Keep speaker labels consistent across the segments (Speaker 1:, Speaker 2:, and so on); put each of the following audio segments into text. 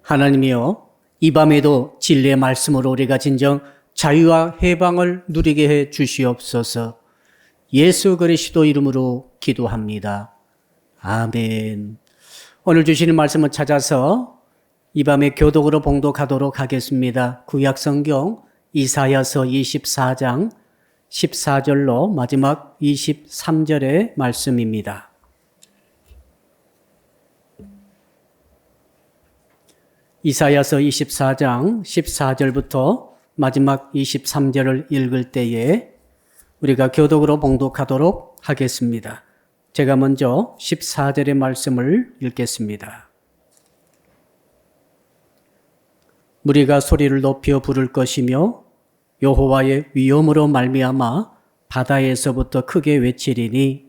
Speaker 1: 하나님이여, 이 밤에도 진리의 말씀으로 우리가 진정 자유와 해방을 누리게 해 주시옵소서. 예수 그리스도 이름으로 기도합니다. 아멘. 오늘 주시는 말씀을 찾아서 이 밤에 교독으로 봉독하도록 하겠습니다. 구약성경 이사야서 24장 14절로 마지막 23절의 말씀입니다. 이사야서 24장 14절부터 마지막 23절을 읽을 때에 우리가 교독으로 봉독하도록 하겠습니다. 제가 먼저 14절의 말씀을 읽겠습니다. 무리가 소리를 높여 부를 것이며 여호와의 위엄으로 말미암아 바다에서부터 크게 외치리니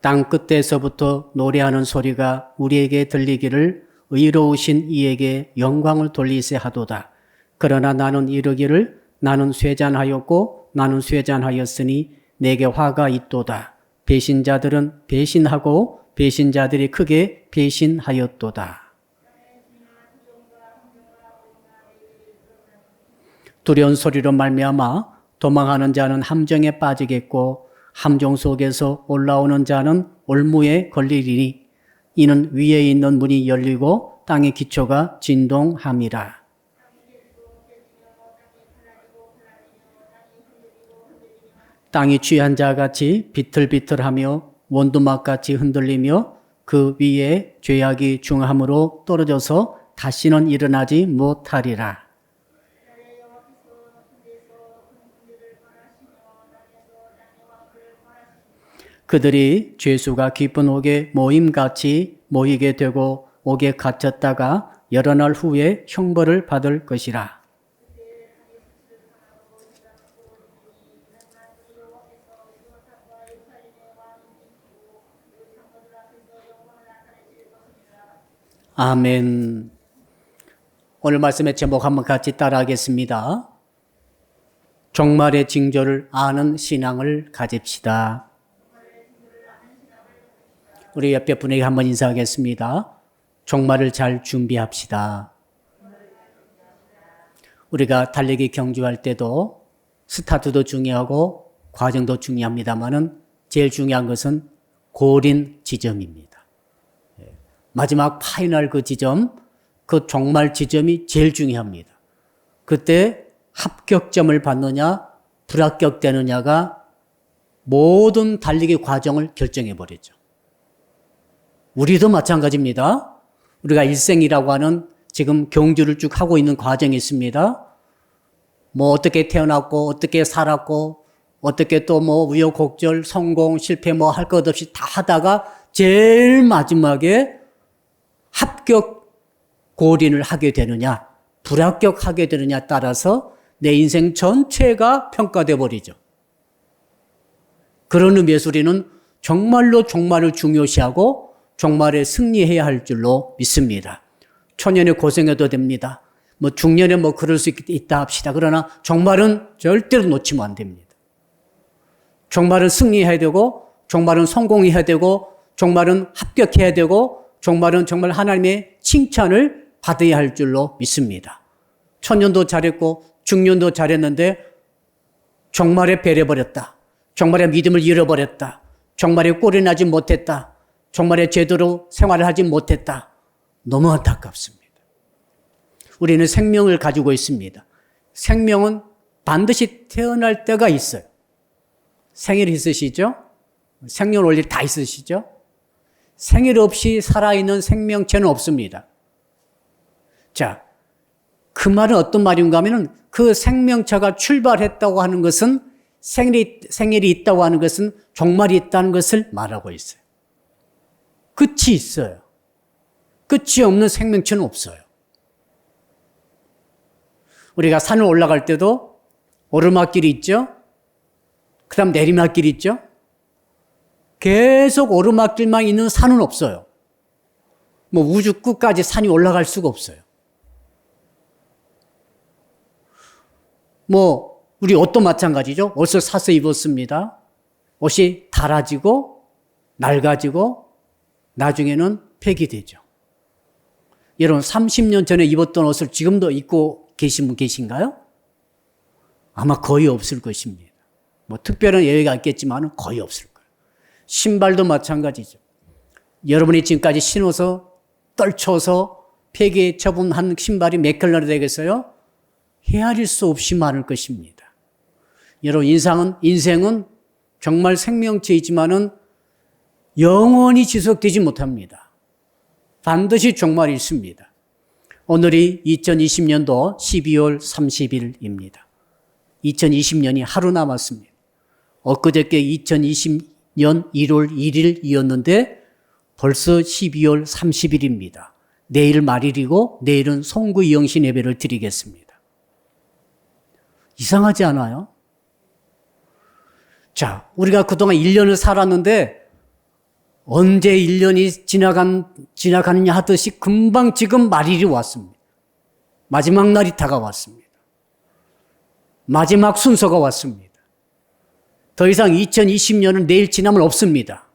Speaker 1: 땅 끝에서부터 노래하는 소리가 우리에게 들리기를 의로우신 이에게 영광을 돌리세 하도다. 그러나 나는 이르기를 나는 쇠잔하였고 나는 쇠잔하였으니 내게 화가 있도다. 배신자들은 배신하고 배신자들이 크게 배신하였도다. 두려운 소리로 말미암아 도망하는 자는 함정에 빠지겠고 함정 속에서 올라오는 자는 올무에 걸리리니 이는 위에 있는 문이 열리고 땅의 기초가 진동함이라. 땅이 취한 자같이 비틀비틀하며 원두막같이 흔들리며 그 위에 죄악이 중함으로 떨어져서 다시는 일어나지 못하리라. 그들이 죄수가 깊은 옥에 모임같이 모이게 되고 옥에 갇혔다가 여러 날 후에 형벌을 받을 것이라. 아멘. 오늘 말씀의 제목 한번 같이 따라하겠습니다. 종말의 징조를 아는 신앙을 가집시다. 우리 옆에 분에게 한번 인사하겠습니다. 종말을 잘 준비합시다. 우리가 달리기 경주할 때도 스타트도 중요하고 과정도 중요합니다만은 제일 중요한 것은 골인 지점입니다. 마지막 파이널 그 지점, 그 종말 지점이 제일 중요합니다. 그때 합격점을 받느냐, 불합격되느냐가 모든 달리기 과정을 결정해 버리죠. 우리도 마찬가지입니다. 우리가 일생이라고 하는 지금 경주를 쭉 하고 있는 과정이 있습니다. 뭐 어떻게 태어났고 어떻게 살았고 어떻게 또 뭐 우여곡절 성공 실패 뭐 할 것 없이 다 하다가 제일 마지막에 합격 골인을 하게 되느냐 불합격하게 되느냐 따라서 내 인생 전체가 평가돼 버리죠. 그런 의미에서 우리는 정말로 종말을 중요시하고 종말에 승리해야 할 줄로 믿습니다. 초년에 고생해도 됩니다. 뭐 중년에 뭐 그럴 수 있다 합시다. 그러나 종말은 절대로 놓치면 안 됩니다. 종말은 승리해야 되고 종말은 성공해야 되고 종말은 합격해야 되고 종말은 정말 하나님의 칭찬을 받아야 할 줄로 믿습니다. 초년도 잘했고 중년도 잘했는데 종말에 배려버렸다. 종말에 믿음을 잃어버렸다. 종말에 꼴이 나지 못했다. 종말에 제대로 생활을 하지 못했다. 너무 안타깝습니다. 우리는 생명을 가지고 있습니다. 생명은 반드시 태어날 때가 있어요. 생일 있으시죠? 생년월일 다 있으시죠? 생일 없이 살아있는 생명체는 없습니다. 자, 그 말은 어떤 말인가 하면은 그 생명체가 출발했다고 하는 것은 생일이 있다고 하는 것은 종말이 있다는 것을 말하고 있어요. 끝이 있어요. 끝이 없는 생명체는 없어요. 우리가 산을 올라갈 때도 오르막길이 있죠? 그 다음 내리막길이 있죠? 계속 오르막길만 있는 산은 없어요. 뭐 우주 끝까지 산이 올라갈 수가 없어요. 뭐 우리 옷도 마찬가지죠. 옷을 사서 입었습니다. 옷이 닳아지고 낡아지고 나중에는 폐기되죠. 여러분 30년 전에 입었던 옷을 지금도 입고 계신 분 계신가요? 아마 거의 없을 것입니다. 뭐 특별한 예외가 있겠지만 거의 없을 거예요. 신발도 마찬가지죠. 여러분이 지금까지 신어서 떨쳐서 폐기에 처분한 신발이 몇 켤레나 되겠어요? 헤아릴 수 없이 많을 것입니다. 여러분 인생은 정말 생명체이지만은 영원히 지속되지 못합니다. 반드시 종말이 있습니다. 오늘이 2020년도 12월 30일입니다. 2020년이 하루 남았습니다. 엊그저께 2020년 1월 1일이었는데 벌써 12월 30일입니다. 내일 말일이고 내일은 송구 영신 예배를 드리겠습니다. 이상하지 않아요? 자, 우리가 그동안 1년을 살았는데 언제 1년이 지나가느냐 하듯이 금방 지금 말일이 왔습니다. 마지막 날이 다가왔습니다. 마지막 순서가 왔습니다. 더 이상 2020년은 내일 지나면 없습니다.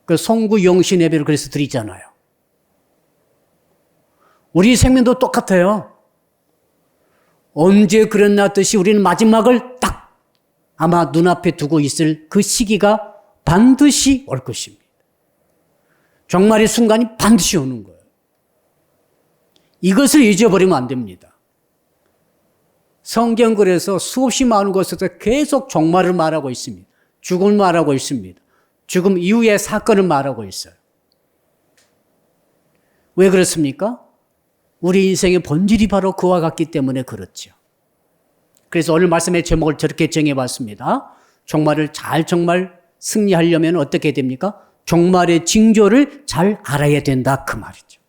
Speaker 1: 그 송구 영신 예배를 그래서 드리잖아요. 우리 생명도 똑같아요. 언제 그랬나 듯이 우리는 마지막을 딱 아마 눈앞에 두고 있을 그 시기가 반드시 올 것입니다. 종말의 순간이 반드시 오는 거예요. 이것을 잊어버리면 안 됩니다. 성경글에서 수없이 많은 곳에서 계속 종말을 말하고 있습니다. 죽음을 말하고 있습니다. 죽음 이후의 사건을 말하고 있어요. 왜 그렇습니까? 우리 인생의 본질이 바로 그와 같기 때문에 그렇죠. 그래서 오늘 말씀의 제목을 저렇게 정해봤습니다. 종말을 정말 승리하려면 어떻게 됩니까? 종말의 징조를 잘 알아야 된다 그 말이죠.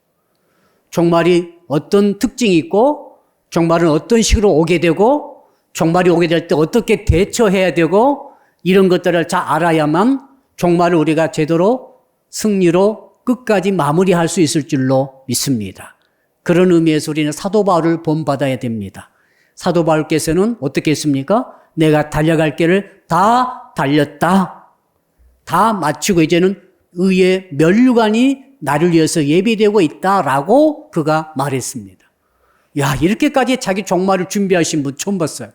Speaker 1: 종말이 어떤 특징이 있고 종말은 어떤 식으로 오게 되고 종말이 오게 될 때 어떻게 대처해야 되고 이런 것들을 잘 알아야만 종말을 우리가 제대로 승리로 끝까지 마무리할 수 있을 줄로 믿습니다. 그런 의미에서 우리는 사도 바울을 본받아야 됩니다. 사도 바울께서는 어떻게 했습니까? 내가 달려갈 길을 다 달렸다. 다 마치고 이제는 의의 면류관이 나를 위해서 예비되고 있다라고 그가 말했습니다. 야, 이렇게까지 자기 종말을 준비하신 분 처음 봤어요.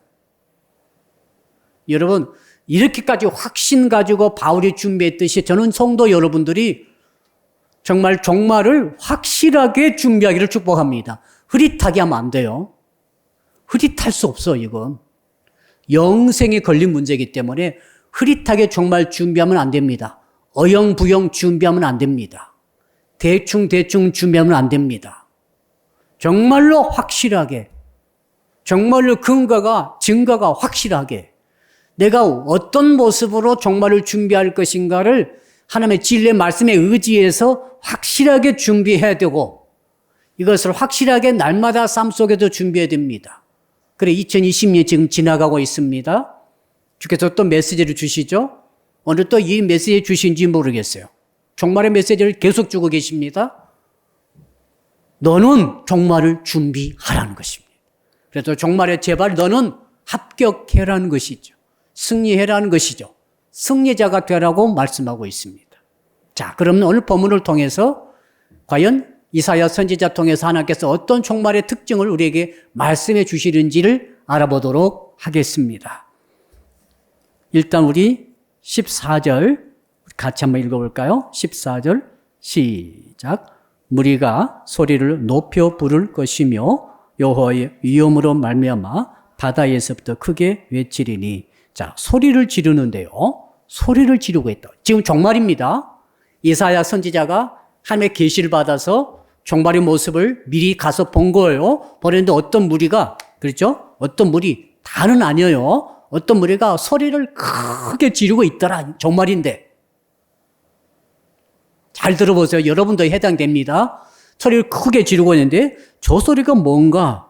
Speaker 1: 여러분, 이렇게까지 확신 가지고 바울이 준비했듯이 저는 성도 여러분들이 정말 종말을 확실하게 준비하기를 축복합니다. 흐릿하게 하면 안 돼요. 흐릿할 수 없어, 이건. 영생에 걸린 문제이기 때문에 흐릿하게 종말 준비하면 안 됩니다. 어영부영 준비하면 안 됩니다. 대충 준비하면 안 됩니다. 정말로 확실하게, 정말로 증거가 확실하게 내가 어떤 모습으로 종말을 준비할 것인가를 하나님의 진리의 말씀에 의지해서 확실하게 준비해야 되고 이것을 확실하게 날마다 삶 속에도 준비해야 됩니다. 그래 2020년이 지금 지나가고 있습니다. 주께서 또 메시지를 주시죠. 오늘 또 이 메시지 주신지 모르겠어요. 종말의 메시지를 계속 주고 계십니다. 너는 종말을 준비하라는 것입니다. 그래서 종말에 제발 너는 합격해라는 것이죠. 승리해라는 것이죠. 승리자가 되라고 말씀하고 있습니다. 자, 그러면 오늘 본문을 통해서 과연 이사야 선지자 통해서 하나님께서 어떤 종말의 특징을 우리에게 말씀해 주시는지를 알아보도록 하겠습니다. 일단 우리 14절 같이 한번 읽어볼까요? 14절 시작. 무리가 소리를 높여 부를 것이며 여호와의 위엄으로 말미암아 바다에서부터 크게 외치리니. 자, 소리를 지르는데요. 소리를 지르고 있다. 지금 종말입니다. 이사야 선지자가 하나님의 계시를 받아서 종말의 모습을 미리 가서 본 거예요. 보는데 어떤 무리가, 그렇죠? 어떤 무리, 다는 아니에요. 어떤 무리가 소리를 크게 지르고 있더라. 종말인데. 잘 들어보세요. 여러분도 해당됩니다. 소리를 크게 지르고 있는데 저 소리가 뭔가.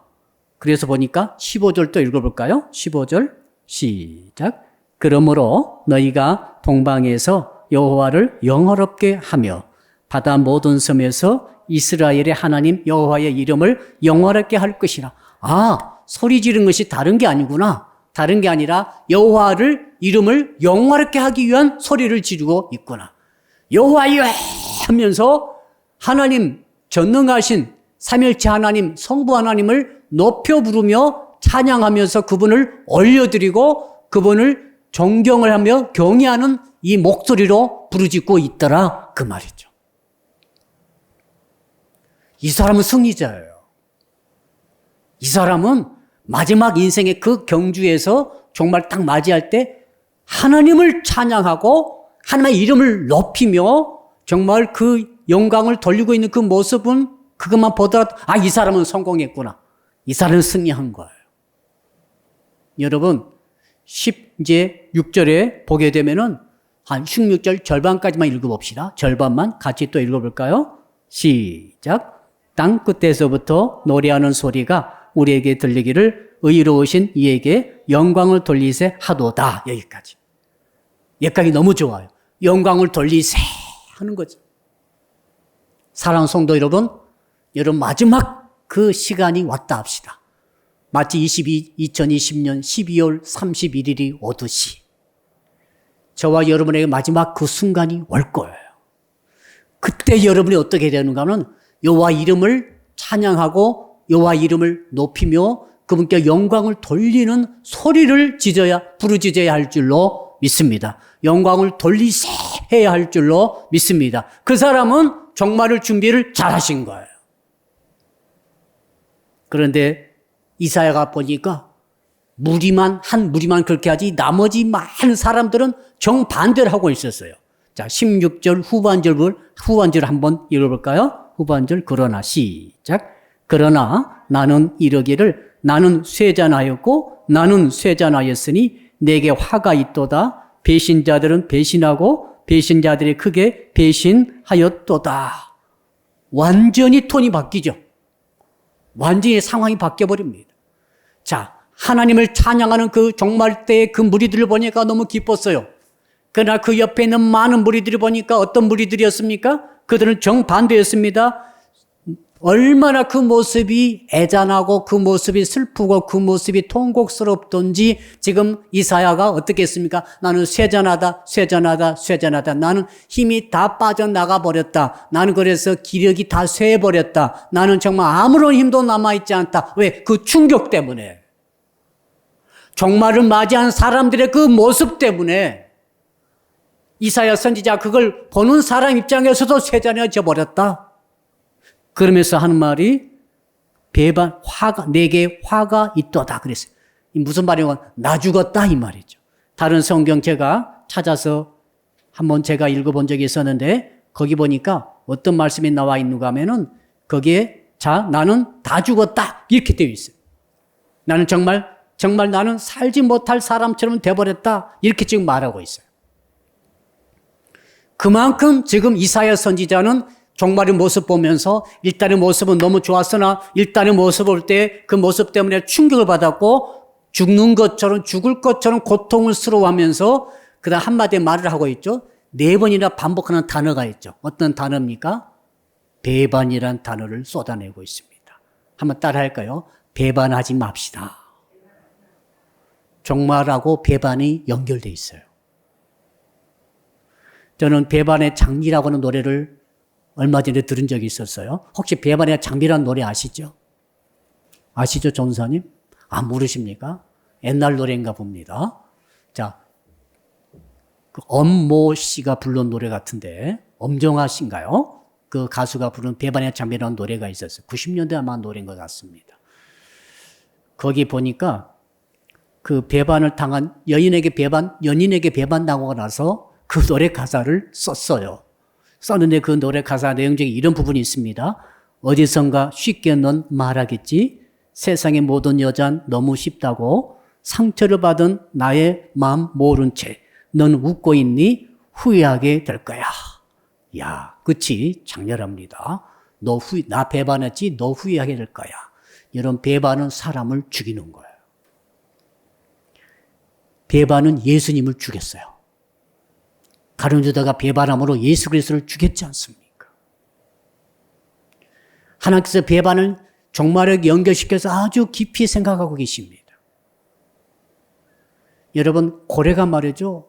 Speaker 1: 그래서 보니까 15절 또 읽어볼까요? 15절 시작. 그러므로 너희가 동방에서 여호와를 영화롭게 하며 바다 모든 섬에서 이스라엘의 하나님 여호와의 이름을 영화롭게 할 것이라. 아, 소리 지른 것이 다른 게 아니구나. 다른 게 아니라 여호와를 이름을 영화롭게 하기 위한 소리를 지르고 있구나. 여호와여 하면서 하나님 전능하신 삼일체 하나님 성부 하나님을 높여 부르며 찬양하면서 그분을 올려드리고 그분을 존경을 하며 경외하는 이 목소리로 부르짖고 있더라 그 말이죠. 이 사람은 승리자예요. 이 사람은 마지막 인생의 그 경주에서 정말 딱 맞이할 때 하나님을 찬양하고 하나님의 이름을 높이며 정말 그 영광을 돌리고 있는 그 모습은 그것만 보더라도 이 사람은 성공했구나. 이 사람은 승리한 거예요. 여러분 10이제 6절에 보게 되면은 한 16절 절반까지만 읽어봅시다. 절반만 같이 또 읽어볼까요? 시작. 땅 끝에서부터 노래하는 소리가 우리에게 들리기를 의로우신 이에게 영광을 돌리세 하도다. 여기까지. 여기까지 너무 좋아요. 영광을 돌리세 하는 거죠. 사랑하는 성도 여러분, 여러분 마지막 그 시간이 왔다 합시다. 마치 2020년 12월 31일이 오듯이 저와 여러분에게 마지막 그 순간이 올 거예요. 그때 여러분이 어떻게 되는가 하면 여호와 이름을 찬양하고 여호와 이름을 높이며 그분께 영광을 돌리는 소리를 부르짖어야 할 줄로 믿습니다. 영광을 돌리세 해야 할 줄로 믿습니다. 그 사람은 종말을 준비를 잘하신 거예요. 그런데 이사야가 보니까 한 무리만 그렇게 하지 나머지 많은 사람들은 정반대를 하고 있었어요. 자, 16절 후반절 한번 읽어볼까요? 후반절 그러나 시작. 그러나 나는 이르기를 나는 쇠잔하였고 나는 쇠잔하였으니 내게 화가 있도다. 배신자들은 배신하고 배신자들이 크게 배신하였도다. 완전히 톤이 바뀌죠. 완전히 상황이 바뀌어버립니다. 자, 하나님을 찬양하는 그 종말 때의 그 무리들을 보니까 너무 기뻤어요. 그러나 그 옆에 있는 많은 무리들을 보니까 어떤 무리들이었습니까? 그들은 정반대였습니다. 얼마나 그 모습이 애잔하고 그 모습이 슬프고 그 모습이 통곡스럽던지 지금 이사야가 어떻게 했습니까? 나는 쇠잔하다. 나는 힘이 다 빠져나가 버렸다. 나는 그래서 기력이 다 쇠해버렸다. 나는 정말 아무런 힘도 남아있지 않다. 왜? 그 충격 때문에. 종말을 맞이한 사람들의 그 모습 때문에 이사야 선지자 그걸 보는 사람 입장에서도 쇠잔해져 버렸다. 그러면서 하는 말이 내게 화가 있도다 그랬어요. 무슨 말이냐면 나 죽었다 이 말이죠. 다른 성경 제가 찾아서 한번 제가 읽어본 적이 있었는데 거기 보니까 어떤 말씀이 나와 있는가 하면은 거기에 나는 다 죽었다 이렇게 되어 있어요. 나는 정말 나는 살지 못할 사람처럼 돼버렸다 이렇게 지금 말하고 있어요. 그만큼 지금 이사야 선지자는 종말의 모습 보면서 일단의 모습은 너무 좋았으나 일단의 모습 볼 때 그 모습 때문에 충격을 받았고 죽을 것처럼 고통을 스러워하면서 그다음 한마디의 말을 하고 있죠. 4번이나 반복하는 단어가 있죠. 어떤 단어입니까? 배반이란 단어를 쏟아내고 있습니다. 한번 따라 할까요? 배반하지 맙시다. 종말하고 배반이 연결되어 있어요. 저는 배반의 장미라고 하는 노래를 얼마 전에 들은 적이 있었어요. 혹시 배반의 장미라는 노래 아시죠? 아시죠, 전사님? 모르십니까? 옛날 노래인가 봅니다. 자, 그 엄모 씨가 부른 노래 같은데, 엄정화 씨인가요? 그 가수가 부른 배반의 장미라는 노래가 있었어요. 90년대 아마 노래인 것 같습니다. 거기 보니까 그 배반을 당한 연인에게 배반당하고 나서 그 노래 가사를 썼어요. 썼는데 그 노래 가사 내용 중에 이런 부분이 있습니다. 어디선가 쉽게 넌 말하겠지. 세상의 모든 여잔 너무 쉽다고 상처를 받은 나의 마음 모른 채 넌 웃고 있니? 후회하게 될 거야. 야, 그치? 장렬합니다. 나 배반했지? 너 후회하게 될 거야. 이런 배반은 사람을 죽이는 거예요. 배반은 예수님을 죽였어요. 가룟 유다가 배반함으로 예수 그리스도를 죽였지 않습니까? 하나님께서 배반을 종말에 연결시켜서 아주 깊이 생각하고 계십니다. 여러분, 고래가 말이죠.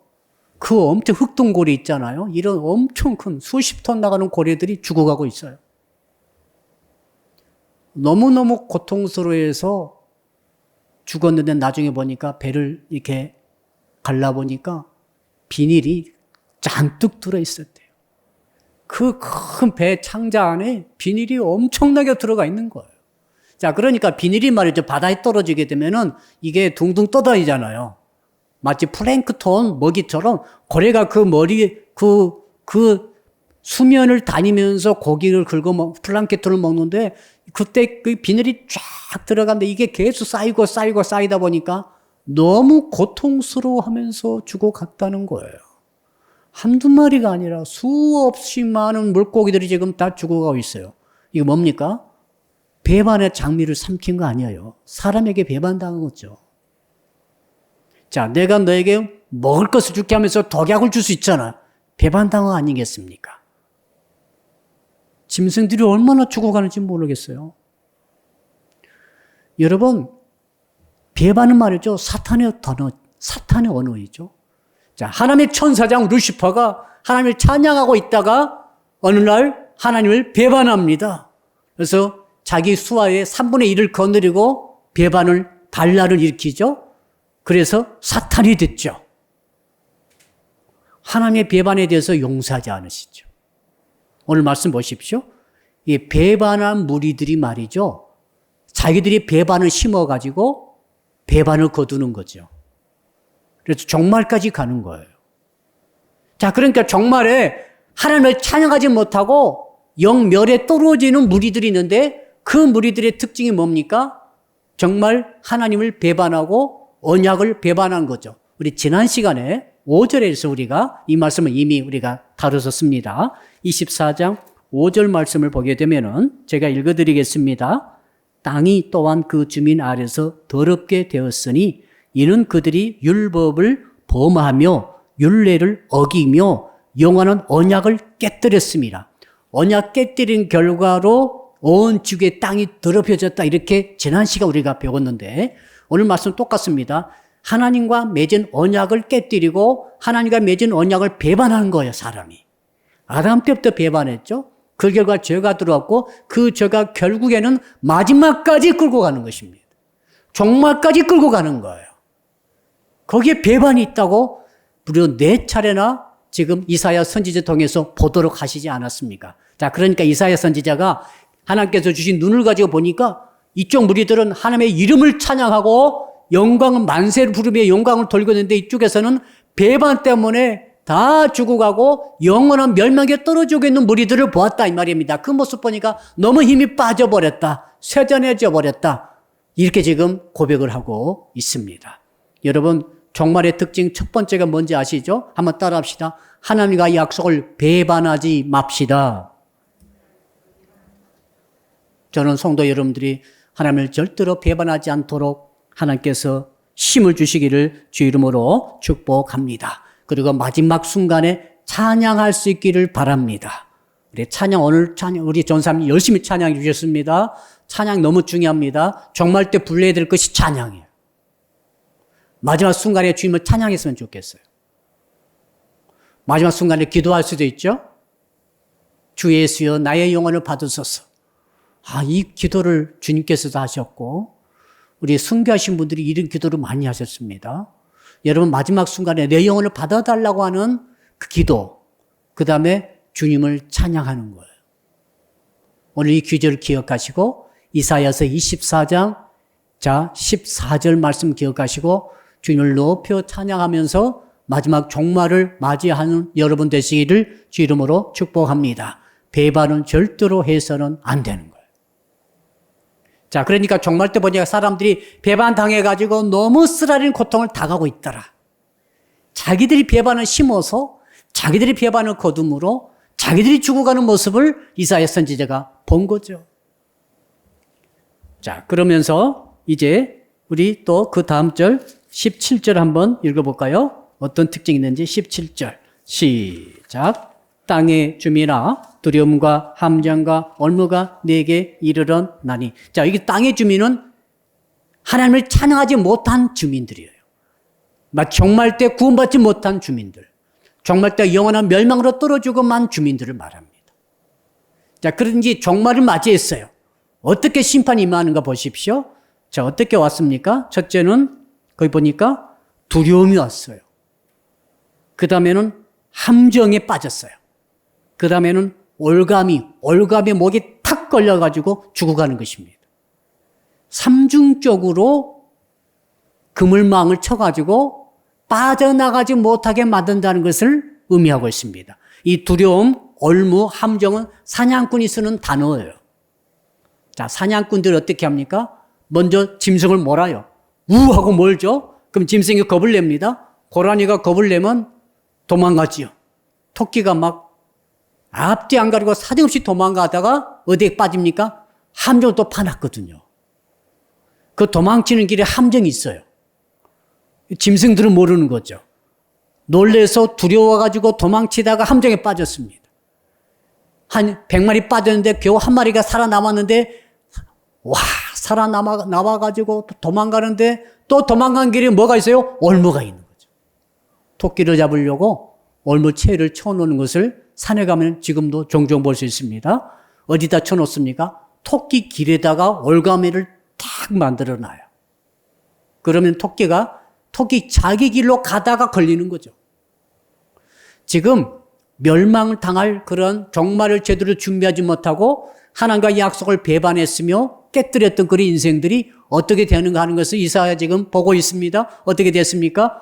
Speaker 1: 그 엄청 흑동고래 있잖아요. 이런 엄청 큰 수십 톤 나가는 고래들이 죽어가고 있어요. 너무너무 고통스러워해서 죽었는데 나중에 보니까 배를 이렇게 갈라보니까 비닐이 잔뜩 들어있었대요. 그 큰 배 창자 안에 비닐이 엄청나게 들어가 있는 거예요. 자, 그러니까 비닐이 말이죠. 바다에 떨어지게 되면은 이게 둥둥 떠다니잖아요. 마치 플랭크톤 먹이처럼 고래가 그 머리, 그 수면을 다니면서 고기를 플랑크톤을 먹는데 그때 그 비늘이 쫙 들어갔는데 이게 계속 쌓이다 보니까 너무 고통스러워 하면서 죽어갔다는 거예요. 한두 마리가 아니라 수없이 많은 물고기들이 지금 다 죽어가고 있어요. 이게 뭡니까? 배반의 장미를 삼킨 거 아니에요. 사람에게 배반당한 거죠. 자, 내가 너에게 먹을 것을 줄게 하면서 독약을 줄 수 있잖아. 배반당한 거 아니겠습니까? 짐승들이 얼마나 죽어가는지 모르겠어요. 여러분, 배반은 말이죠. 사탄의 언어이죠. 자, 하나님의 천사장 루시퍼가 하나님을 찬양하고 있다가 어느 날 하나님을 배반합니다. 그래서 자기 수하의 3분의 1을 거느리고 반란을 일으키죠. 그래서 사탄이 됐죠. 하나님의 배반에 대해서 용서하지 않으시죠. 오늘 말씀 보십시오. 이 배반한 무리들이 말이죠. 자기들이 배반을 심어가지고 배반을 거두는 거죠. 그래서 종말까지 가는 거예요. 자, 그러니까 종말에 하나님을 찬양하지 못하고 영멸에 떨어지는 무리들이 있는데 그 무리들의 특징이 뭡니까? 정말 하나님을 배반하고 언약을 배반한 거죠. 우리 지난 시간에 5절에서 우리가 이 말씀을 이미 우리가 다뤘었습니다. 24장 5절 말씀을 보게 되면은 제가 읽어드리겠습니다. 땅이 또한 그 주민 아래서 더럽게 되었으니 이는 그들이 율법을 범하며 율례를 어기며 영원한 언약을 깨뜨렸습니다. 언약 깨뜨린 결과로 온 지구의 땅이 더럽혀졌다. 이렇게 지난 시간 우리가 배웠는데 오늘 말씀 똑같습니다. 하나님과 맺은 언약을 깨뜨리고 하나님과 맺은 언약을 배반하는 거예요, 사람이. 아담 때부터 배반했죠. 그 결과 죄가 들어왔고 그 죄가 결국에는 마지막까지 끌고 가는 것입니다. 종말까지 끌고 가는 거예요. 거기에 배반이 있다고 무려 4차례나 지금 이사야 선지자 통해서 보도록 하시지 않았습니까? 자, 그러니까 이사야 선지자가 하나님께서 주신 눈을 가지고 보니까 이쪽 무리들은 하나님의 이름을 찬양하고 영광은 만세를 부르며 영광을 돌고 있는데 이쪽에서는 배반 때문에 다 죽어가고 영원한 멸망에 떨어지고 있는 무리들을 보았다 이 말입니다. 그 모습 보니까 너무 힘이 빠져버렸다. 쇠잔해져 버렸다. 이렇게 지금 고백을 하고 있습니다. 여러분, 종말의 특징 첫 번째가 뭔지 아시죠? 한번 따라합시다. 하나님과 약속을 배반하지 맙시다. 저는 성도 여러분들이 하나님을 절대로 배반하지 않도록 하나님께서 힘을 주시기를 주 이름으로 축복합니다. 그리고 마지막 순간에 찬양할 수 있기를 바랍니다. 오늘 찬양, 우리 전사님 열심히 찬양해 주셨습니다. 찬양 너무 중요합니다. 종말 때 불러야 될 것이 찬양이에요. 마지막 순간에 주님을 찬양했으면 좋겠어요. 마지막 순간에 기도할 수도 있죠. 주 예수여 나의 영혼을 받으소서. 이 기도를 주님께서도 하셨고 우리 순교하신 분들이 이런 기도를 많이 하셨습니다. 여러분 마지막 순간에 내 영혼을 받아달라고 하는 그 기도, 그 다음에 주님을 찬양하는 거예요. 오늘 이 귀절을 기억하시고 이사야서 24장 14절 말씀 기억하시고 주님을 높여 찬양하면서 마지막 종말을 맞이하는 여러분 되시기를 주 이름으로 축복합니다. 배반은 절대로 해서는 안 되는 거예요. 자, 그러니까 종말 때 보니까 사람들이 배반당해가지고 너무 쓰라린 고통을 당하고 있더라. 자기들이 배반을 심어서 자기들이 배반을 거둠으로 자기들이 죽어가는 모습을 이사야 선지자가 본 거죠. 자, 그러면서 이제 우리 또 그 다음 절 17절 한번 읽어볼까요? 어떤 특징이 있는지 17절 시작. 땅의 주민아 두려움과 함정과 올무가 내게 이르렀나니. 자, 여기 땅의 주민은 하나님을 찬양하지 못한 주민들이에요. 막 종말 때 구원받지 못한 주민들, 종말 때 영원한 멸망으로 떨어지고만 주민들을 말합니다. 자, 그런지 종말을 맞이했어요. 어떻게 심판이 임하는가 보십시오. 자, 어떻게 왔습니까? 첫째는 거기 보니까 두려움이 왔어요. 그 다음에는 함정에 빠졌어요. 그 다음에는 올감이 목에 탁 걸려가지고 죽어가는 것입니다. 삼중적으로 그물망을 쳐가지고 빠져나가지 못하게 만든다는 것을 의미하고 있습니다. 이 두려움, 올무, 함정은 사냥꾼이 쓰는 단어예요. 자, 사냥꾼들이 어떻게 합니까? 먼저 짐승을 몰아요. 우하고 몰죠? 그럼 짐승이 겁을 냅니다. 고라니가 겁을 내면 도망가지요. 토끼가 막 앞뒤 안 가리고 사정없이 도망가다가 어디에 빠집니까? 함정을 또 파놨거든요. 그 도망치는 길에 함정이 있어요. 짐승들은 모르는 거죠. 놀래서 두려워가지고 도망치다가 함정에 빠졌습니다. 한 100마리 빠졌는데 겨우 한 마리가 살아남았는데 살아남아가지고 도망가는데 또 도망간 길에 뭐가 있어요? 올무가 있는 거죠. 토끼를 잡으려고 올무채를 쳐놓는 것을 산에 가면 지금도 종종 볼 수 있습니다. 어디다 쳐놓습니까? 토끼 길에다가 올가미를 탁 만들어놔요. 그러면 토끼 자기 길로 가다가 걸리는 거죠. 지금 멸망을 당할 그런 종말을 제대로 준비하지 못하고 하나님과 약속을 배반했으며 깨뜨렸던 그런 인생들이 어떻게 되는가 하는 것을 이사야 지금 보고 있습니다. 어떻게 됐습니까?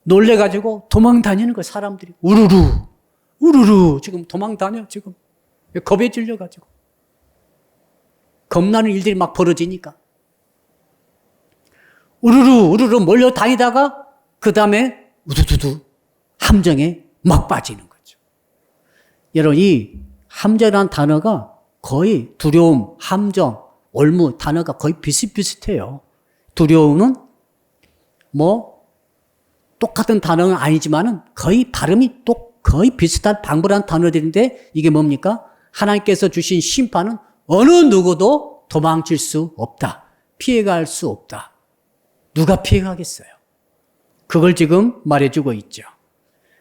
Speaker 1: 놀래가지고 도망 다니는 거예요, 사람들이. 우르르 지금 도망 다녀, 지금. 겁에 질려가지고. 겁나는 일들이 막 벌어지니까. 우르르 몰려 다니다가 그 다음에 우두두두 함정에 막 빠지는 거죠. 여러분, 이 함정이라는 단어가 거의 두려움, 함정, 올무 단어가 거의 비슷비슷해요. 두려움은 똑같은 단어는 아니지만은 거의 발음이 거의 비슷한 방불한 단어들인데 이게 뭡니까? 하나님께서 주신 심판은 어느 누구도 도망칠 수 없다. 피해갈 수 없다. 누가 피해가겠어요? 그걸 지금 말해주고 있죠.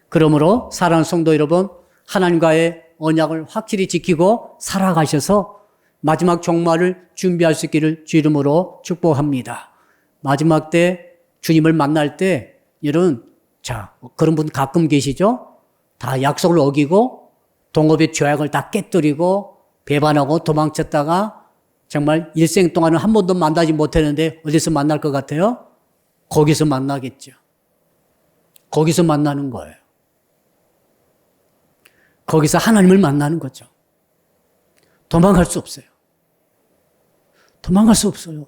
Speaker 1: 그러므로 사랑하는 성도 여러분, 하나님과의 언약을 확실히 지키고 살아가셔서 마지막 종말을 준비할 수 있기를 주 이름으로 축복합니다. 마지막 때 주님을 만날 때 여러분, 그런 분 가끔 계시죠? 다 약속을 어기고 동업의 조약을 다 깨뜨리고 배반하고 도망쳤다가 정말 일생 동안은 한 번도 만나지 못했는데 어디서 만날 것 같아요? 거기서 만나겠죠. 거기서 만나는 거예요. 거기서 하나님을 만나는 거죠. 도망갈 수 없어요. 도망갈 수 없어요.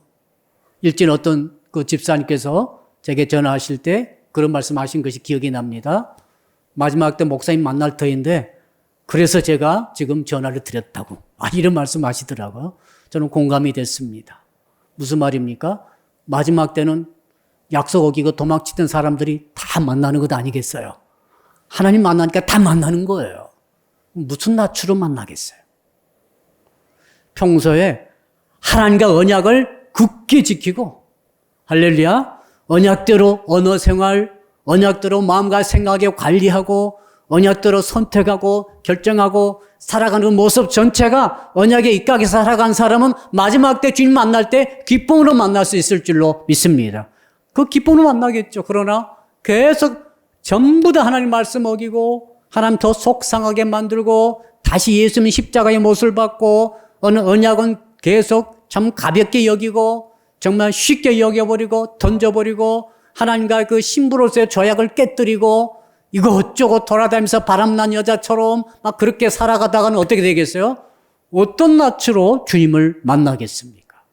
Speaker 1: 일진 어떤 그 집사님께서 제게 전화하실 때 그런 말씀하신 것이 기억이 납니다. 마지막 때 목사님 만날 터인데 그래서 제가 지금 전화를 드렸다고. 이런 말씀 하시더라고요. 저는 공감이 됐습니다. 무슨 말입니까? 마지막 때는 약속 어기고 도망치던 사람들이 다 만나는 것 아니겠어요? 하나님 만나니까 다 만나는 거예요. 무슨 낯으로 만나겠어요? 평소에 하나님과 언약을 굳게 지키고 할렐루야, 언약대로 언어 생활, 언약대로 마음과 생각에 관리하고 언약대로 선택하고 결정하고 살아가는 모습 전체가 언약에 입각해 살아간 사람은 마지막 때 주님 만날 때 기쁨으로 만날 수 있을 줄로 믿습니다. 그 기쁨으로 만나겠죠. 그러나 계속 전부 다 하나님 말씀 어기고 하나님 더 속상하게 만들고 다시 예수님 십자가의 못을 받고 언약은 계속 참 가볍게 여기고 정말 쉽게 여겨버리고 던져버리고 하나님과 그 신부로서의 조약을 깨뜨리고 이것저것 돌아다니면서 바람난 여자처럼 막 그렇게 살아가다가는 어떻게 되겠어요? 어떤 낯으로 주님을 만나겠습니까?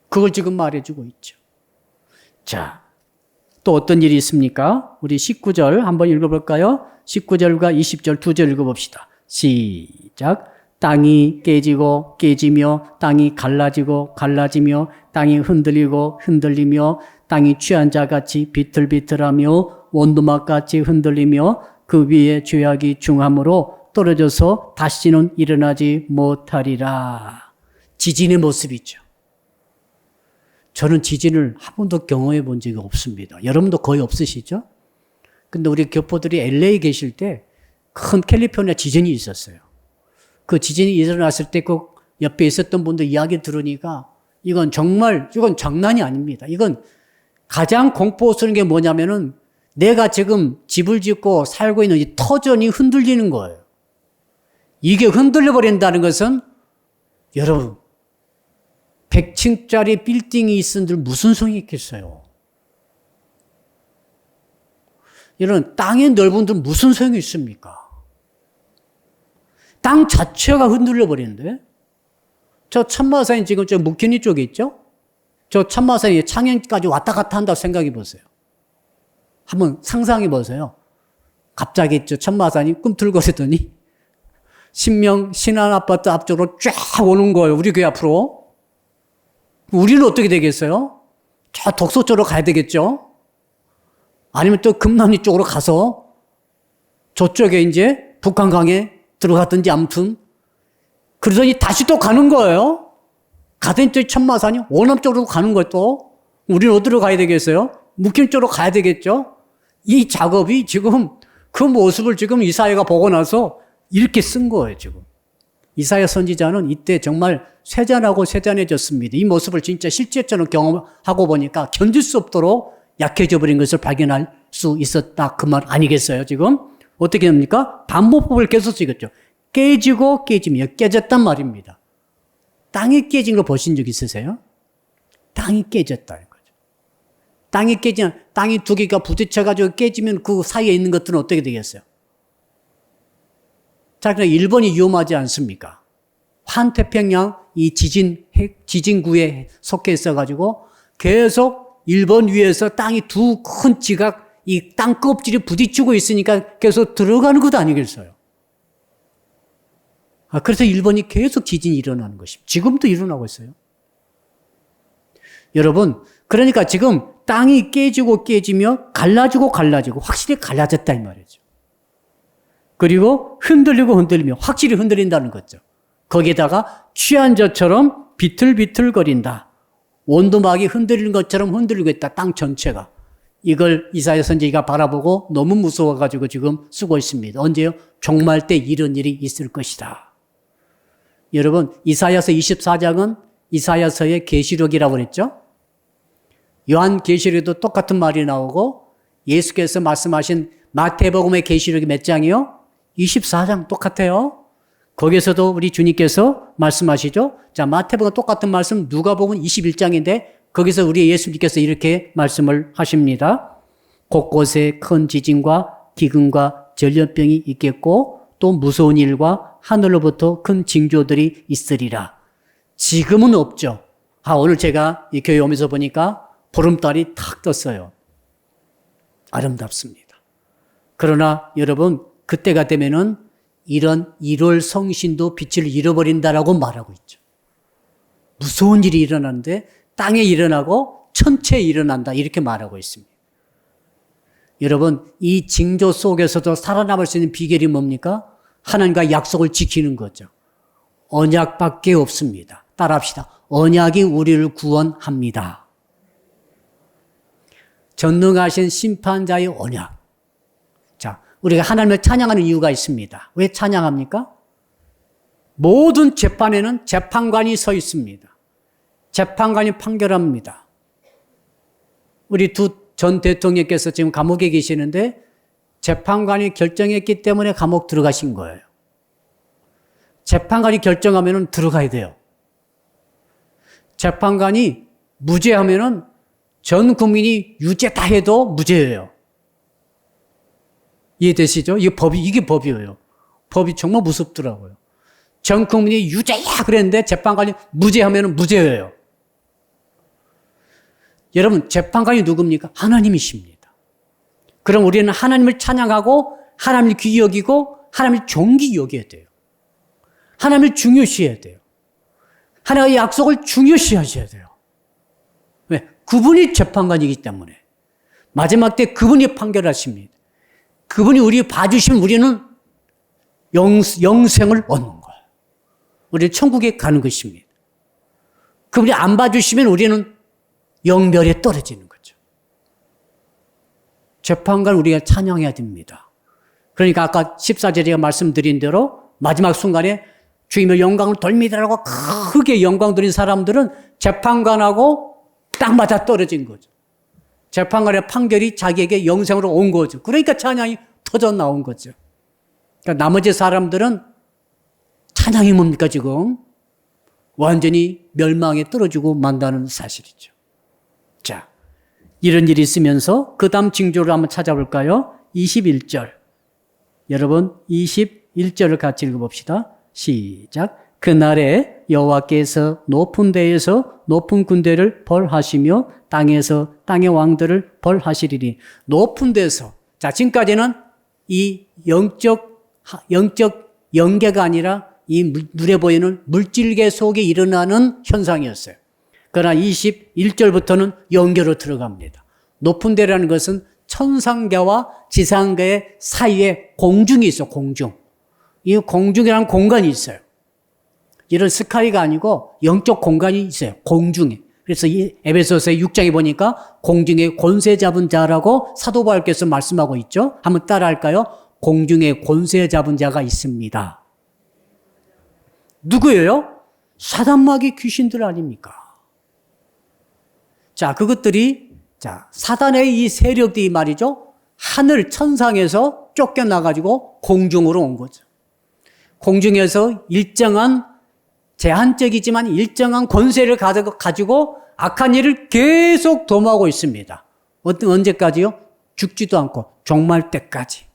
Speaker 1: 그걸 지금 말해주고 있죠. 자, 또 어떤 일이 있습니까? 우리 19절 한번 읽어볼까요? 19절과 20절 두 절 읽어봅시다. 시작. 땅이 깨지고 깨지며 땅이 갈라지고 갈라지며 땅이 흔들리고 흔들리며 땅이 취한 자같이 비틀비틀하며 원두막같이 흔들리며 그 위에 죄악이 중함으로 떨어져서 다시는 일어나지 못하리라. 지진의 모습이죠. 저는 지진을 한 번도 경험해 본 적이 없습니다. 여러분도 거의 없으시죠? 근데 우리 교포들이 LA 계실 때 큰 캘리포니아 지진이 있었어요. 그 지진이 일어났을 때 그 옆에 있었던 분들 이야기 들으니까 이건 장난이 아닙니다. 이건 가장 공포스러운 게 뭐냐면은 내가 지금 집을 짓고 살고 있는 이 터전이 흔들리는 거예요. 이게 흔들려 버린다는 것은 여러분 100층짜리 빌딩이 있은들 무슨 소용이 있겠어요? 이런 땅의 넓은들 무슨 소용이 있습니까? 땅 자체가 흔들려 버리는데 저 참마산이 지금 저 묵현이 쪽에 있죠? 저 참마산이 창현까지 왔다 갔다 한다고 생각해 보세요. 한번 상상해 보세요. 갑자기 저 참마산이 꿈틀거리더니 신명 신한아파트 앞쪽으로 쫙 오는 거예요. 우리 교회 앞으로. 우리는 어떻게 되겠어요? 저 독서 쪽으로 가야 되겠죠? 아니면 또 금남리 쪽으로 가서 저쪽에 이제 북한강에 들어갔든지 아무튼 그러더니 다시 또 가는 거예요. 가더니 또 천마산이 원암 쪽으로 가는 거예요 또. 우리는 어디로 가야 되겠어요? 묵힌 쪽으로 가야 되겠죠? 이 작업이 지금 그 모습을 지금 이사야가 보고 나서 이렇게 쓴 거예요 지금. 이사야 선지자는 이때 정말 쇠잔하고 쇠잔해졌습니다. 이 모습을 진짜 실제처럼 경험하고 보니까 견딜 수 없도록 약해져 버린 것을 발견할 수 있었다. 그 말 아니겠어요 지금? 어떻게 됩니까? 반복법을 계속 쓰겠죠. 깨지고 깨지며 깨졌단 말입니다. 땅이 깨진 거 보신 적 있으세요? 땅이 깨졌다는 거죠. 땅이 깨지면 땅이 두 개가 부딪혀가지고 깨지면 그 사이에 있는 것들은 어떻게 되겠어요? 자, 그럼 일본이 위험하지 않습니까? 환태평양 이 지진구에 속해 있어가지고 계속 일본 위에서 땅이 두 큰 지각 이 땅 껍질이 부딪히고 있으니까 계속 들어가는 것도 아니겠어요. 그래서 일본이 계속 지진이 일어나는 것입니다. 지금도 일어나고 있어요. 여러분, 그러니까 지금 땅이 깨지고 깨지며 갈라지고 확실히 갈라졌다 이 말이죠. 그리고 흔들리고 흔들리며 확실히 흔들린다는 거죠. 거기에다가 취한 자처럼 비틀비틀거린다. 온도막이 흔들리는 것처럼 흔들리고 있다. 땅 전체가. 이걸 이사야 선지자가 바라보고 너무 무서워가지고 지금 쓰고 있습니다. 언제요? 종말 때 이런 일이 있을 것이다. 여러분, 이사야서 24장은 이사야서의 계시록이라고 그랬죠? 요한 계시록에도 똑같은 말이 나오고 예수께서 말씀하신 마태복음의 계시록이 몇 장이요? 24장 똑같아요. 거기에서도 우리 주님께서 말씀하시죠. 자, 마태복음 똑같은 말씀 누가복음 21장인데 거기서 우리 예수님께서 이렇게 말씀을 하십니다. 곳곳에 큰 지진과 기근과 전염병이 있겠고 또 무서운 일과 하늘로부터 큰 징조들이 있으리라. 지금은 없죠. 오늘 제가 이 교회 오면서 보니까 보름달이 탁 떴어요. 아름답습니다. 그러나 여러분 그때가 되면은 이런 1월 성신도 빛을 잃어버린다라고 말하고 있죠. 무서운 일이 일어나는데 땅에 일어나고 천체에 일어난다 이렇게 말하고 있습니다. 여러분 이 징조 속에서도 살아남을 수 있는 비결이 뭡니까? 하나님과 약속을 지키는 거죠. 언약밖에 없습니다. 따라합시다. 언약이 우리를 구원합니다. 전능하신 심판자의 언약. 자, 우리가 하나님을 찬양하는 이유가 있습니다. 왜 찬양합니까? 모든 재판에는 재판관이 서 있습니다. 재판관이 판결합니다. 우리 두 전 대통령께서 지금 감옥에 계시는데 재판관이 결정했기 때문에 감옥 들어가신 거예요. 재판관이 결정하면 들어가야 돼요. 재판관이 무죄하면 전 국민이 유죄다 해도 무죄예요. 이해되시죠? 이게 법이에요. 법이 정말 무섭더라고요. 전 국민이 유죄야 그랬는데 재판관이 무죄하면 무죄예요. 여러분 재판관이 누굽니까? 하나님이십니다. 그럼 우리는 하나님을 찬양하고 하나님을 귀히 여기고 하나님을 존귀히 여겨야 돼요. 하나님을 중요시해야 돼요. 하나님의 약속을 중요시하셔야 돼요. 왜? 그분이 재판관이기 때문에 마지막 때 그분이 판결하십니다. 그분이 우리 봐주시면 우리는 영생을 얻는 거예요. 우리는 천국에 가는 것입니다. 그분이 안 봐주시면 우리는 영별에 떨어지는 거죠. 재판관 우리가 찬양해야 됩니다. 그러니까 아까 14절에 제가 말씀드린 대로 마지막 순간에 주님의 영광을 돌미라고 크게 영광 드린 사람들은 재판관하고 딱 맞아 떨어진 거죠. 재판관의 판결이 자기에게 영생으로 온 거죠. 그러니까 찬양이 터져 나온 거죠. 그러니까 나머지 사람들은 찬양이 뭡니까 지금? 완전히 멸망에 떨어지고 만다는 사실이죠. 자, 이런 일이 있으면서 그 다음 징조를 한번 찾아볼까요? 21절. 여러분 21절을 같이 읽어봅시다. 시작. 그날에 여호와께서 높은 데에서 높은 군대를 벌하시며 땅에서 땅의 왕들을 벌하시리니. 높은 데서. 자, 지금까지는 이 영적 영계가 아니라 이 눈에 보이는 물질계 속에 일어나는 현상이었어요. 그러나 21절부터는 영계로 들어갑니다. 높은 데라는 것은 천상계와 지상계의 사이에 공중이 있어요. 공중. 이 공중이라는 공간이 있어요. 이런 스카이가 아니고 영적 공간이 있어요. 공중에. 그래서 이 에베소서의 6장에 보니까 공중에 권세 잡은 자라고 사도 바울께서 말씀하고 있죠. 한번 따라할까요? 공중에 권세 잡은 자가 있습니다. 누구예요? 사단마귀 귀신들 아닙니까? 자, 그것들이, 자, 사단의 이 세력들이 말이죠. 하늘 천상에서 쫓겨나가지고 공중으로 온 거죠. 공중에서 일정한, 제한적이지만 일정한 권세를 가지고 악한 일을 계속 도모하고 있습니다. 언제까지요? 죽지도 않고 종말 때까지.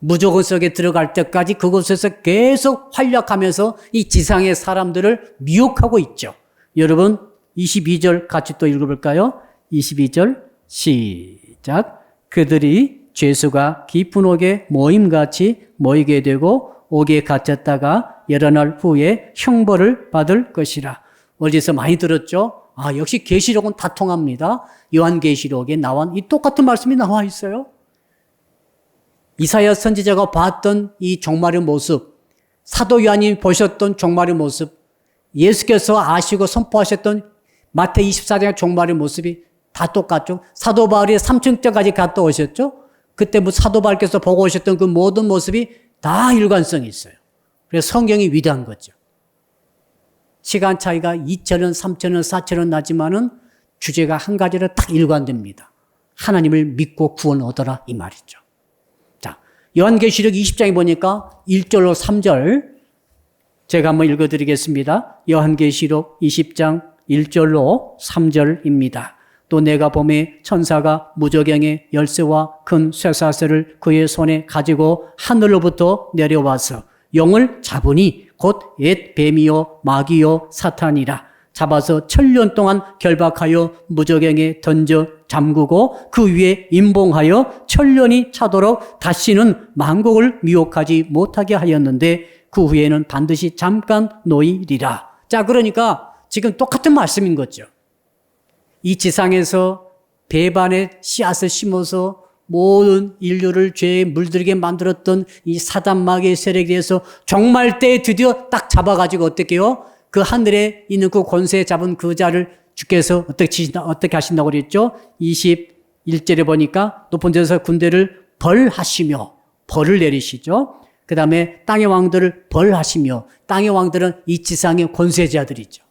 Speaker 1: 무조건 속에 들어갈 때까지 그곳에서 계속 활약하면서 이 지상의 사람들을 미혹하고 있죠. 여러분 22절 같이 또 읽어볼까요? 22절 시작. 그들이 죄수가 깊은 옥에 모임같이 모이게 되고 옥에 갇혔다가 여러 날 후에 형벌을 받을 것이라. 어디서 많이 들었죠? 아, 역시 계시록은 다 통합니다. 요한계시록에 나온 이 똑같은 말씀이 나와 있어요. 이사야 선지자가 봤던 이 종말의 모습, 사도 요한이 보셨던 종말의 모습, 예수께서 아시고 선포하셨던 마태 24장의 종말의 모습이 다 똑같죠. 사도 바울이 3층까지 갔다 오셨죠. 그때 뭐 사도 바울께서 보고 오셨던 그 모든 모습이 다 일관성이 있어요. 그래서 성경이 위대한 거죠. 시간 차이가 2000년, 3000년, 4000년 나지만은 주제가 한 가지로 딱 일관됩니다. 하나님을 믿고 구원 얻어라 이 말이죠. 요한계시록 20장에 보니까 1절로 3절 제가 한번 읽어드리겠습니다. 요한계시록 20장 1절로 3절입니다. 또 내가 보매 천사가 무저갱의 열쇠와 큰 쇠사슬을 그의 손에 가지고 하늘로부터 내려와서 영을 잡으니 곧 옛 뱀이요 마귀요 사탄이라. 잡아서 1000년 동안 결박하여 무저갱에 던져 잠그고 그 위에 임봉하여 1000년이 차도록 다시는 만국을 미혹하지 못하게 하였는데 그 후에는 반드시 잠깐 놓이리라. 자, 그러니까 지금 똑같은 말씀인 거죠. 이 지상에서 배반의 씨앗을 심어서 모든 인류를 죄에 물들게 만들었던 이 사단 마귀의 세력에 대해서 종말 때에 드디어 딱 잡아가지고 어떻게 해요? 그 하늘에 있는 그 권세 잡은 그 자를 주께서 어떻게 하신다고 그랬죠? 21절에 보니까 높은 데서 군대를 벌하시며 벌을 내리시죠. 그 다음에 땅의 왕들을 벌하시며 땅의 왕들은 이 지상의 권세자들이죠.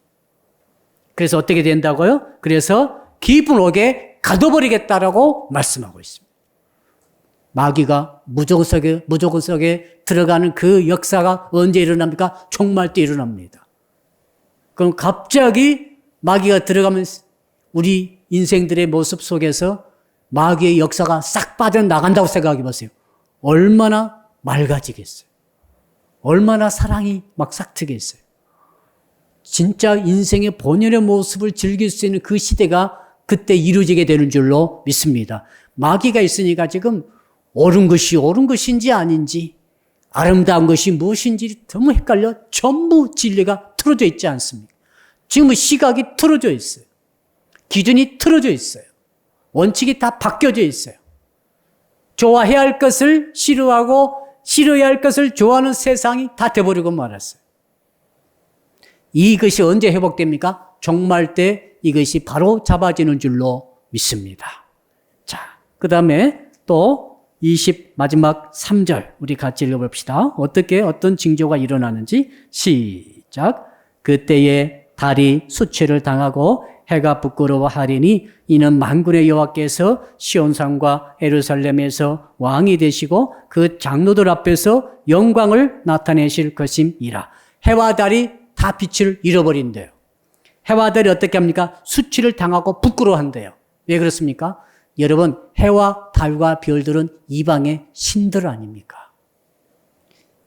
Speaker 1: 그래서 어떻게 된다고요? 그래서 깊은 옥에 가둬버리겠다라고 말씀하고 있습니다. 마귀가 무조건 속에 들어가는 그 역사가 언제 일어납니까? 종말 때 일어납니다. 그럼 갑자기 마귀가 들어가면 우리 인생들의 모습 속에서 마귀의 역사가 싹 빠져나간다고 생각해 보세요. 얼마나 맑아지겠어요. 얼마나 사랑이 막 싹 트겠어요. 진짜 인생의 본연의 모습을 즐길 수 있는 그 시대가 그때 이루어지게 되는 줄로 믿습니다. 마귀가 있으니까 지금 옳은 것이 옳은 것인지 아닌지, 아름다운 것이 무엇인지 너무 헷갈려 전부 진리가 틀어져 있지 않습니까? 지금은 시각이 틀어져 있어요. 기준이 틀어져 있어요. 원칙이 다 바뀌어져 있어요. 좋아해야 할 것을 싫어하고 싫어야 할 것을 좋아하는 세상이 다 돼버리고 말았어요. 이것이 언제 회복됩니까? 종말 때 이것이 바로 잡아지는 줄로 믿습니다. 자, 그 다음에 또 마지막 3절 우리 같이 읽어봅시다. 어떤 징조가 일어나는지 시작. 그때에 달이 수치를 당하고 해가 부끄러워하리니 이는 만군의 여호와께서 시온산과 예루살렘에서 왕이 되시고 그 장로들 앞에서 영광을 나타내실 것임이라. 해와 달이 다 빛을 잃어버린대요. 해와 달이 어떻게 합니까? 수치를 당하고 부끄러워한대요. 왜 그렇습니까? 여러분, 해와 달과 별들은 이방의 신들 아닙니까?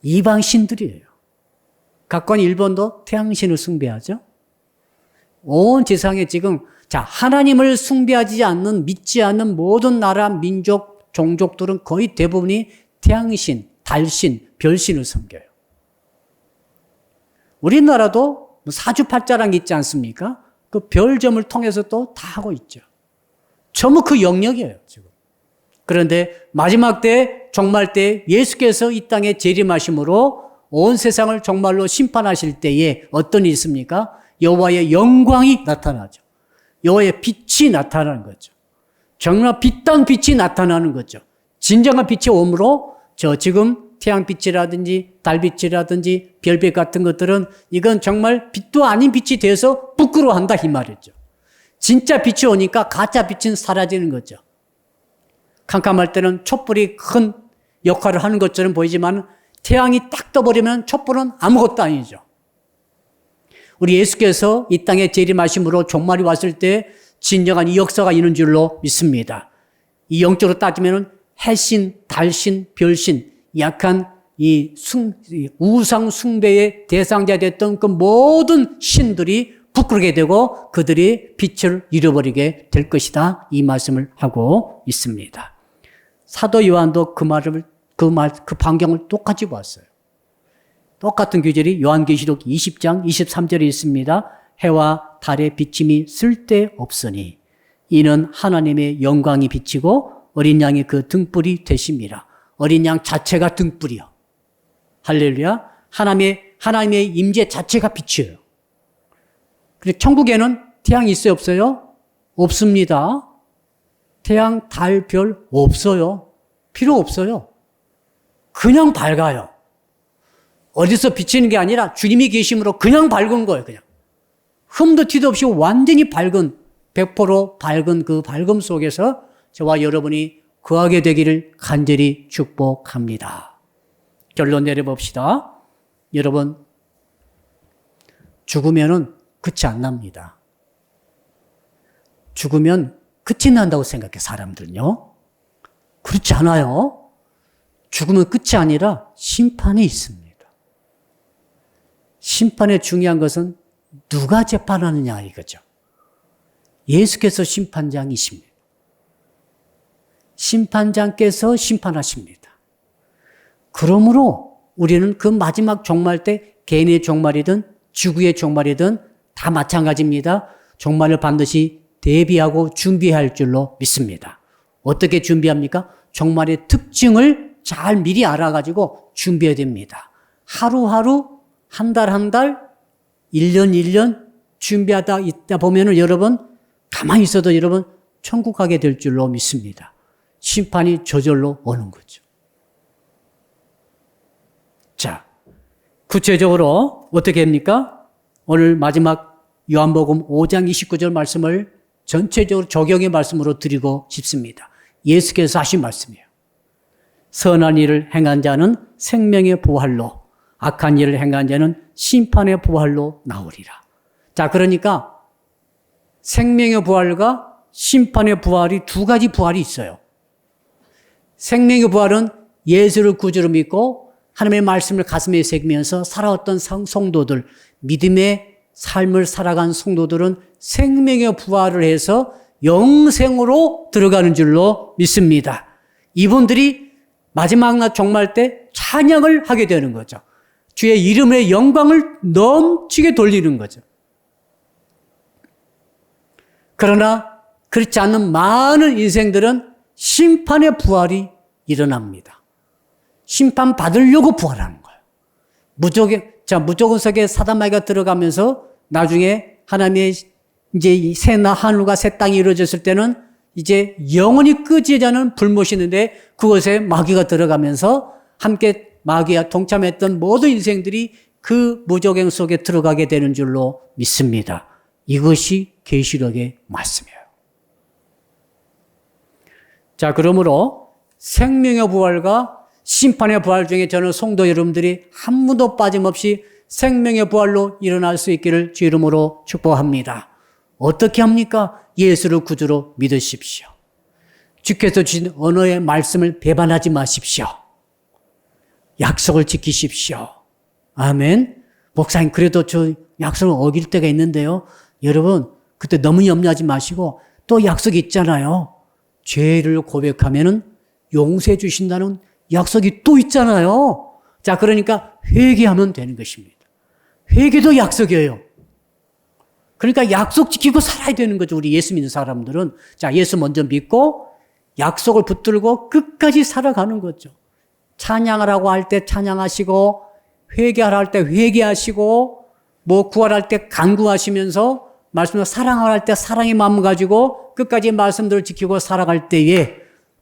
Speaker 1: 이방 신들이에요. 각권 일본도 태양신을 숭배하죠. 온 세상에 지금 하나님을 숭배하지 않는, 믿지 않는 모든 나라, 민족, 종족들은 거의 대부분이 태양신, 달신, 별신을 섬겨요. 우리나라도 사주팔자랑 있지 않습니까? 그 별점을 통해서 또 다 하고 있죠. 전부 그 영역이에요, 지금. 그런데 마지막 때, 종말 때 예수께서 이 땅에 재림하심으로 온 세상을 정말로 심판하실 때에 어떤 일이 있습니까? 여호와의 영광이 나타나죠. 여호와의 빛이 나타나는 거죠. 정말 빛단 빛이 나타나는 거죠. 진정한 빛이 오므로 지금 태양빛이라든지 달빛이라든지 별빛 같은 것들은 이건 정말 빛도 아닌 빛이 돼서 부끄러워한다 이 말이죠. 진짜 빛이 오니까 가짜 빛은 사라지는 거죠. 캄캄할 때는 촛불이 큰 역할을 하는 것처럼 보이지만 태양이 딱 떠버리면 촛불은 아무것도 아니죠. 우리 예수께서 이 땅에 재림하심으로 종말이 왔을 때 진정한 이 역사가 있는 줄로 믿습니다. 이 영적으로 따지면 해신, 달신, 별신, 약한 이 우상 숭배의 대상자 됐던 그 모든 신들이 부끄러게 되고 그들이 빛을 잃어버리게 될 것이다. 이 말씀을 하고 있습니다. 사도 요한도 그 반경을 똑같이 보았어요. 똑같은 규절이 요한계시록 20장 23절에 있습니다. 해와 달의 비침이 쓸데없으니 이는 하나님의 영광이 비치고 어린 양이 그 등불이 되심이라. 어린 양 자체가 등불이요. 할렐루야. 하나님의 임재 자체가 빛이에요. 그리고 천국에는 태양이 있어요, 없어요? 없습니다. 태양, 달, 별 없어요. 필요 없어요. 그냥 밝아요. 어디서 비치는 게 아니라 주님이 계심으로 그냥 밝은 거예요, 그냥. 흠도 티도 없이 완전히 밝은, 100% 밝은 그 밝음 속에서 저와 여러분이 거하게 되기를 간절히 축복합니다. 결론 내려봅시다. 여러분, 죽으면은 끝이 안 납니다. 죽으면 끝이 난다고 생각해, 사람들은요. 그렇지 않아요. 죽으면 끝이 아니라 심판이 있습니다. 심판의 중요한 것은 누가 재판하느냐 이거죠. 예수께서 심판장이십니다. 심판장께서 심판하십니다. 그러므로 우리는 그 마지막 종말 때 개인의 종말이든 지구의 종말이든 다 마찬가지입니다. 종말을 반드시 대비하고 준비해야 할 줄로 믿습니다. 어떻게 준비합니까? 종말의 특징을 잘 미리 알아가지고 준비해야 됩니다. 하루하루, 한 달 한 달, 1년 1년 준비하다 있다 보면은 여러분 가만히 있어도 여러분 천국 가게 될 줄로 믿습니다. 심판이 저절로 오는 거죠. 자, 구체적으로 어떻게 합니까? 오늘 마지막 요한복음 5장 29절 말씀을 전체적으로 적용의 말씀으로 드리고 싶습니다. 예수께서 하신 말씀이에요. 선한 일을 행한 자는 생명의 부활로, 악한 일을 행한 자는 심판의 부활로 나오리라. 자, 그러니까 생명의 부활과 심판의 부활이 두 가지 부활이 있어요. 생명의 부활은 예수를 구주로 믿고 하나님의 말씀을 가슴에 새기면서 살아왔던 성도들, 믿음의 삶을 살아간 성도들은 생명의 부활을 해서 영생으로 들어가는 줄로 믿습니다. 이분들이 마지막 날 종말 때 찬양을 하게 되는 거죠. 주의 이름의 영광을 넘치게 돌리는 거죠. 그러나 그렇지 않는 많은 인생들은 심판의 부활이 일어납니다. 심판받으려고 부활하는 거예요. 무조건 속에 사단마귀가 들어가면서 나중에 하나님의 이제 새 하늘과 새 땅이 이루어졌을 때는 이제 영원히 끄지지 않은 불못이 있는데 그곳에 마귀가 들어가면서 함께 마귀와 동참했던 모든 인생들이 그 무조건 속에 들어가게 되는 줄로 믿습니다. 이것이 계시록의 말씀이에요. 자, 그러므로 생명의 부활과 심판의 부활 중에 저는 성도 여러분들이 한 분도 빠짐없이 생명의 부활로 일어날 수 있기를 주 이름으로 축복합니다. 어떻게 합니까? 예수를 구주로 믿으십시오. 주께서 주신 언어의 말씀을 배반하지 마십시오. 약속을 지키십시오. 아멘. 목사님, 그래도 저 약속을 어길 때가 있는데요. 여러분, 그때 너무 염려하지 마시고 또 약속이 있잖아요. 죄를 고백하면은 용서해 주신다는 약속이 또 있잖아요. 자, 그러니까 회개하면 되는 것입니다. 회개도 약속이에요. 그러니까 약속 지키고 살아야 되는 거죠. 우리 예수 믿는 사람들은. 자, 예수 먼저 믿고 약속을 붙들고 끝까지 살아가는 거죠. 찬양하라고 할 때 찬양하시고, 회개하라 할 때 회개하시고, 뭐 구하라 할 때 간구하시면서, 말씀을 사랑하라 할 때 사랑의 마음 가지고 끝까지 말씀들을 지키고 살아갈 때에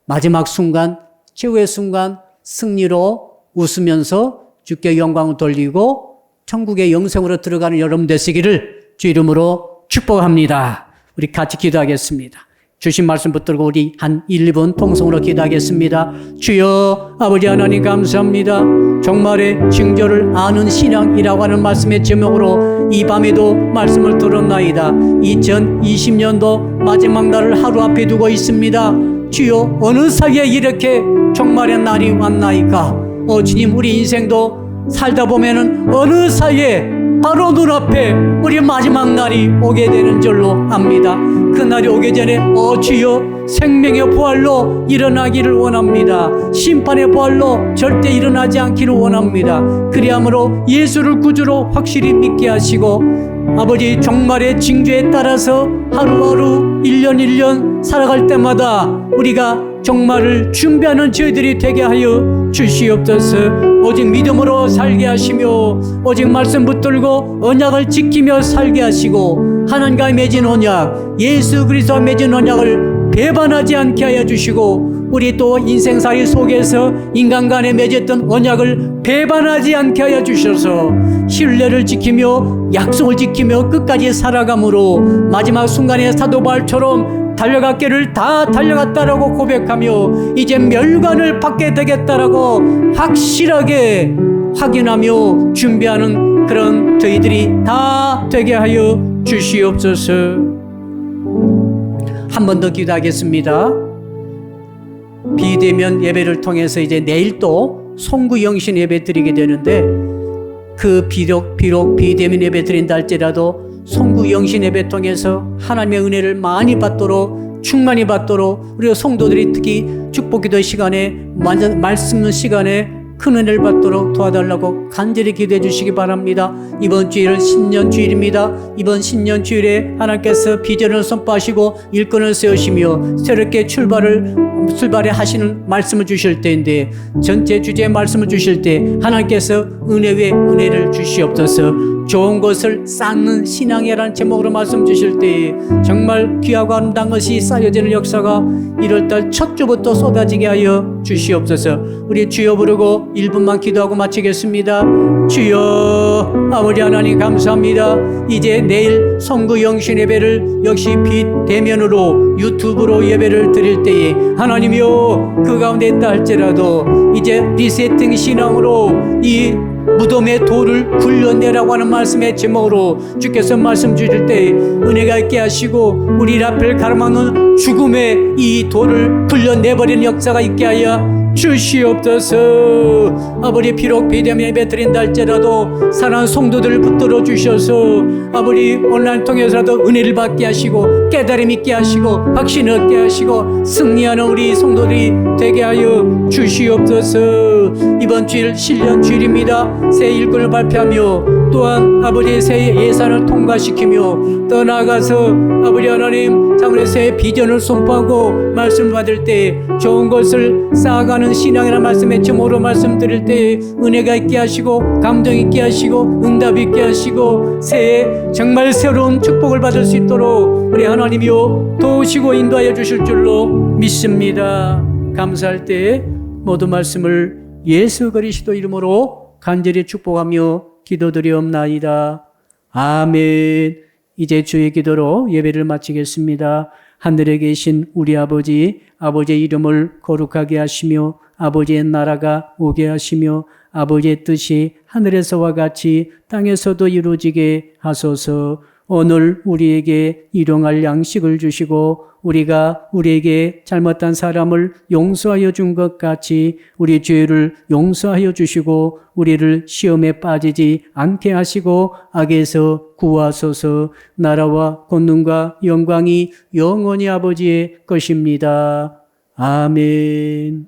Speaker 1: 마지막 순간, 최후의 순간 승리로 웃으면서 주께 영광을 돌리고 천국의 영생으로 들어가는 여러분 되시기를 주 이름으로 축복합니다. 우리 같이 기도하겠습니다. 주신 말씀 붙들고 우리 한 1, 2분 통성으로 기도하겠습니다. 주여 아버지 하나님 감사합니다. 종말의 징조를 아는 신앙이라고 하는 말씀의 제목으로 이 밤에도 말씀을 들었나이다. 2020년도 마지막 날을 하루 앞에 두고 있습니다. 주여 어느 사이에 이렇게 종말의 날이 왔나이까. 주님, 우리 인생도 살다 보면은 어느 사이에 바로 눈앞에 우리 마지막 날이 오게 되는 줄로 압니다. 그 날이 오기 전에 주여 생명의 부활로 일어나기를 원합니다. 심판의 부활로 절대 일어나지 않기를 원합니다. 그리함으로 예수를 구주로 확실히 믿게 하시고 아버지 종말의 징조에 따라서 하루하루 1년 1년 살아갈 때마다 우리가 종말을 준비하는 저희들이 되게 하여 주시옵소서. 오직 믿음으로 살게 하시며 오직 말씀 붙들고 언약을 지키며 살게 하시고 하나님과 맺은 언약, 예수 그리스도와 맺은 언약을 배반하지 않게 하여 주시고 우리 또 인생살이 속에서 인간 간에 맺었던 언약을 배반하지 않게 하여 주셔서 신뢰를 지키며 약속을 지키며 끝까지 살아감으로 마지막 순간에 사도 바울처럼 달려갔기를 다 달려갔다라고 고백하며 이제 멸관을 받게 되겠다라고 확실하게 확인하며 준비하는 그런 저희들이 다 되게 하여 주시옵소서. 한 번 더 기도하겠습니다. 비대면 예배를 통해서 이제 내일 또 송구 영신 예배 드리게 되는데 그 비록 비대면 예배 드린다 할지라도 송구 영신 예배 통해서 하나님의 은혜를 많이 받도록 충만히 받도록 우리 성도들이 특히 축복기도 시간에 말씀 시간에 큰 은혜를 받도록 도와달라고 간절히 기도해 주시기 바랍니다. 이번 주일은 신년주일입니다. 이번 신년주일에 하나님께서 비전을 선포하시고 일꾼을 세우시며 새롭게 출발에 하시는 말씀을 주실 때인데 전체 주제의 말씀을 주실 때 하나님께서 은혜 위에 은혜를 주시옵소서. 좋은 것을 쌓는 신앙이라는 제목으로 말씀 주실 때 정말 귀하고 아름다운 것이 쌓여지는 역사가 1월달 첫 주부터 쏟아지게 하여 주시옵소서. 우리 주여 부르고 1분만 기도하고 마치겠습니다. 주여 아버지 하나님 감사합니다. 이제 내일 성구 영신 예배를 역시 비대면으로 유튜브로 예배를 드릴 때에 하나님이여 그 가운데 있다 할지라도 이제 리세팅 신앙으로 이 무덤의 돌을 굴려내라고 하는 말씀의 제목으로 주께서 말씀 주실 때 은혜가 있게 하시고 우리 앞을 가로막는 죽음의 이 돌을 굴려내버리는 역사가 있게 하여 주시옵소서. 아버지 비록 비대면 예배 드린다 할지라도 사랑하는 성도들을 붙들어 주셔서 아버지 온라인 통해서라도 은혜를 받게 하시고 깨달음 있게 하시고 확신 얻게 하시고 승리하는 우리 성도들이 되게 하여 주시옵소서. 이번 주일 신년 주일입니다. 새 일꾼을 발표하며 또한 아버지의 새 예산을 통과시키며 더 나아가서 아버지 하나님 장래 새 비전을 선포하고 말씀 받을 때 좋은 것을 쌓아가는 기도하는 신앙이라는 말씀에 제목으로 말씀드릴 때 은혜가 있게 하시고 감동 있게 하시고 응답 있게 하시고 새해 정말 새로운 축복을 받을 수 있도록 우리 하나님이요 도우시고 인도하여 주실 줄로 믿습니다. 감사할 때 모든 말씀을 예수 그리스도 이름으로 간절히 축복하며 기도드리옵나이다. 아멘. 이제 주의 기도로 예배를 마치겠습니다. 하늘에 계신 우리 아버지, 아버지의 이름을 거룩하게 하시며 아버지의 나라가 오게 하시며 아버지의 뜻이 하늘에서와 같이 땅에서도 이루어지게 하소서. 오늘 우리에게 일용할 양식을 주시고 우리가 우리에게 잘못한 사람을 용서하여 준 것 같이 우리 죄를 용서하여 주시고 우리를 시험에 빠지지 않게 하시고 악에서 구하소서. 나라와 권능과 영광이 영원히 아버지의 것입니다. 아멘.